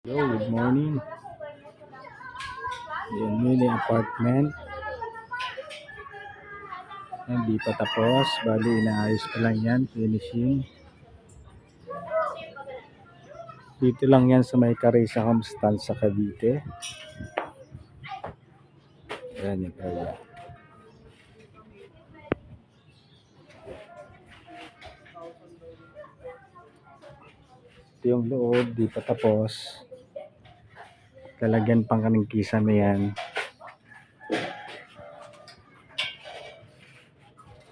Hello, good morning. Yan mini apartment. Hindi pa tapos. Bali, inaayos pa lang yan. Finishing. Dito lang yan sa may Carissa Homestay sa Cavite. Ayan yung kaya. Ito yung loob. Di pa tapos. Lalagyan pang kaming kisame yan.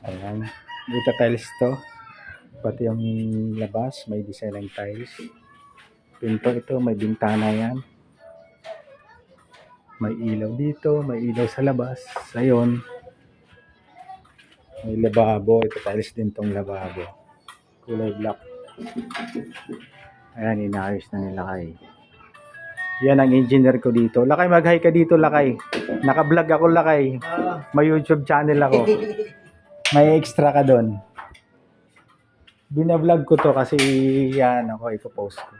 Ayan. Dito tiles to. Pati yung labas. May design ng tiles. Pinto ito. May bintana yan. May ilaw dito. May ilaw sa labas. Ayun. May lababo. Ito tiles din tong lababo. Kulay black. Ayan, inaayos na nila kay. Yan ang engineer ko dito. Lakay, mag-hi ka dito, Lakay. Naka-vlog ako, Lakay. May YouTube channel ako. May extra ka doon. Bina-vlog ko to kasi yan ako ipopost ko.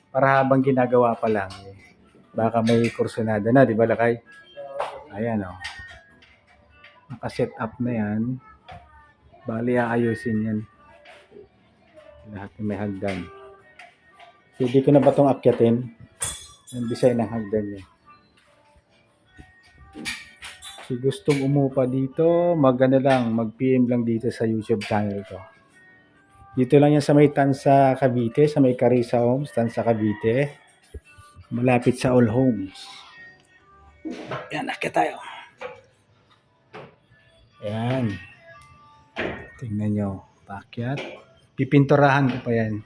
Para habang ginagawa pa lang. Baka may kursunada na, di ba, Lakay? Ayan, oh. Naka-set up na yan. Bali, aayusin yan. Lahat may hagdan. Pwede ko na ba itong akyatin? Ang design ng hagdan niya. Si gustong umupa dito, mag-PM lang dito sa YouTube channel ko. Dito lang yan sa may Tansa Cavite, sa may Carissa Homes, Tansa Cavite. Malapit sa All Homes. Yan, akyat tayo. Yan. Tingnan nyo, paakyat. Pipinturahan ko pa yan.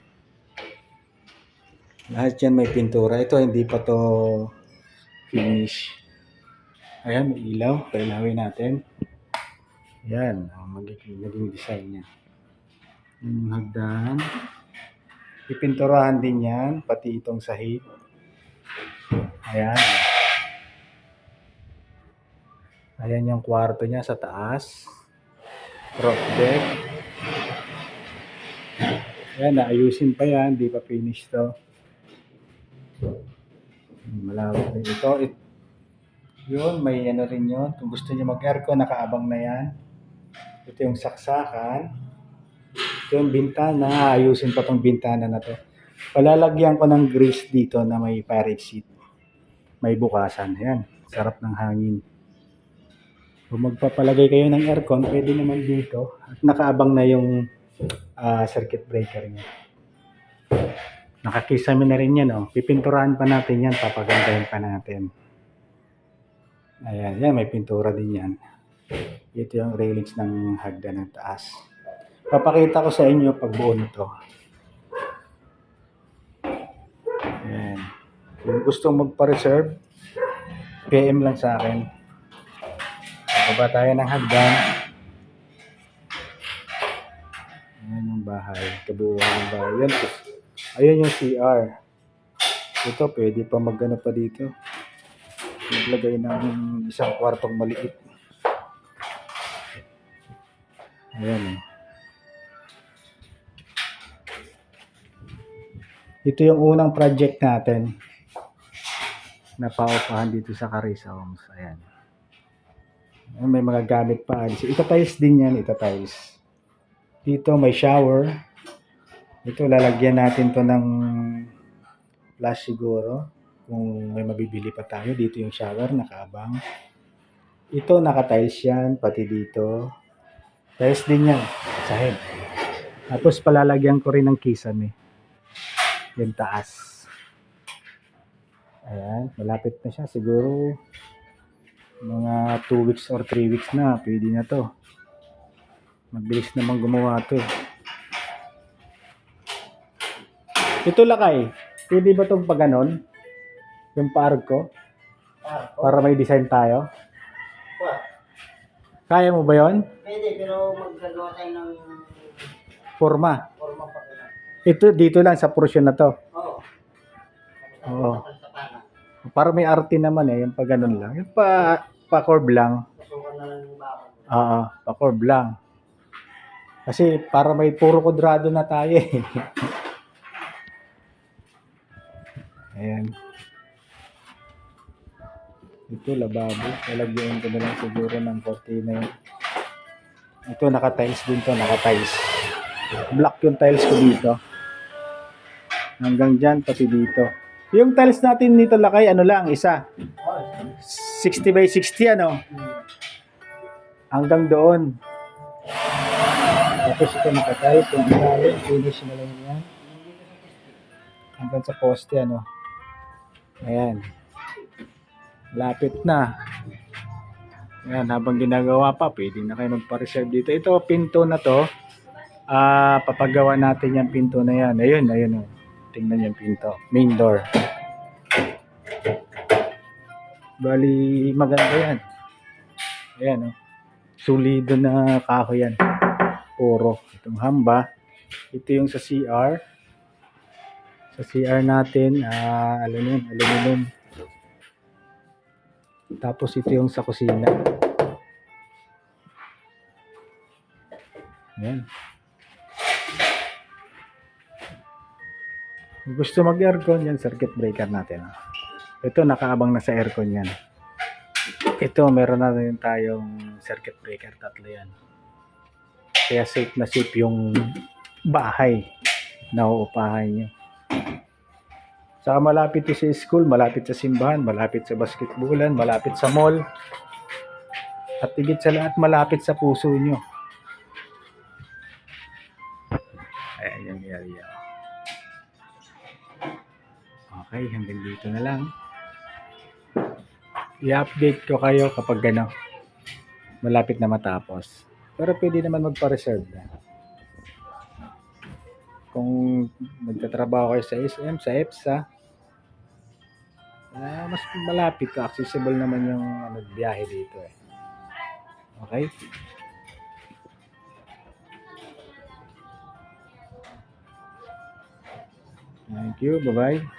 Lahat yan may pintura. Ito hindi pa to finish. Ayan, may ilaw. Pailawin natin. Ayan, magiging design niya. Yan yung hagdan. Pipinturahan din yan, pati itong sahig. Ayan. Ayan yung kwarto niya sa taas. Roof deck. Ayan, naayusin pa yan. Di pa finish to. Malawak din ito. Yun, may ano rin yun. Kung gusto niyo mag-aircon, nakaabang na yan. Ito yung saksakan. Ito yung bintana. Ayusin pa tong bintana na to. Palalagyan ko ng grease dito na may fire exit. May bukasan. Ayan. Sarap ng hangin. Kung magpapalagay kayo ng aircon, pwede naman dito. At nakaabang na yung circuit breaker niya. Nakakisame na rin yan. Oh. Pipinturahan pa natin yan. Papagandahin pa natin. Ayan. Yan. May pintura din yan. Ito yung railings ng hagdan ng taas. Papakita ko sa inyo pag buo nito. Ayan. Kung gustong magpa-reserve, PM lang sa akin. Baba tayo ng hagdan. Ayan yung bahay. Kabuuan ng bahay. Yan. Ayan yung CR. Ito, pwede pa mag-ano pa dito. Maglagay ng isang kwartong maliit. Ayan eh. Ito yung unang project natin na paupahan dito sa Carissa Homes. Ayan. May mga gamit pa. Ita-tiles din yan. Ita-tiles. Dito may shower. Ito lalagyan natin to ng flash siguro. Kung may mabibili pa tayo. Dito yung shower. Nakaabang. Ito naka-tiles yan. Pati dito. Tiles din yan. Sahig. Tapos palalagyan ko rin ng kisame. Yung taas. Ayan. Malapit na siya. Siguro mga 2 weeks or 3 weeks na. Pwede na to. Mabilis naman gumawa to. Ito Lakay. Pwede ba itong pag-ganon? Yung paarog ko? Para may design tayo? Kaya mo ba yon? Pwede, pero maggagawa tayo ng Forma. forma pa rin. Ito, dito lang sa portion na to. Oo. Oo. Para may arte naman eh. Yung pag-ganon lang. Yung pa-curve lang. Pasukan na lang yung bakod. Oo. Pa-curve lang. Kasi para may puro kwadrado na tayo eh. Ayan. Ito, lababo. Lalagyan ko na lang siguro ng cortina yun. Ito, naka-tiles din to. Naka-tiles. Black yung tiles ko dito. Hanggang dyan, pati dito. Yung tiles natin dito, Lakay, ano lang, isa. 60 by 60, ano? Hanggang doon. Tapos ito naka-tiles. Yung ilalim, finish na lang yan. Hanggang sa poste, ano? Ayan. Lapit na. Ayan, habang ginagawa pa, pwede na kayo magpa-reserve dito. Ito, pinto na to. Papagawa natin yung pinto na yan. Ayun, ayun. Oh. Tingnan yung pinto. Main door. Bali, maganda yan. Ayan, oh. Sulido na kahoy yan. Puro. Itong hamba. Ito yung sa CR. Sa CR natin, aluminum. Tapos ito yung sa kusina. Ayan. Kung gusto mag-aircon, yan circuit breaker natin. Ito, nakaabang na sa aircon yan. Ito, meron na rin tayong circuit breaker. Tatlo yan. Kaya safe na safe yung bahay na uupahan nyo. Saka malapit to sa school, malapit sa simbahan, malapit sa basketballan, malapit sa mall. At higit sa lahat, malapit sa puso nyo. Ayan yung area. Okay, hanggang dito na lang. I-update ko kayo kapag malapit na matapos. Pero pwede naman magpa-reserve na. Kung nagtatrabaho kayo sa SM, sa EPSA, mas malapit ka. Accessible naman yung biyahe dito eh. Okay? Thank you. Bye-bye.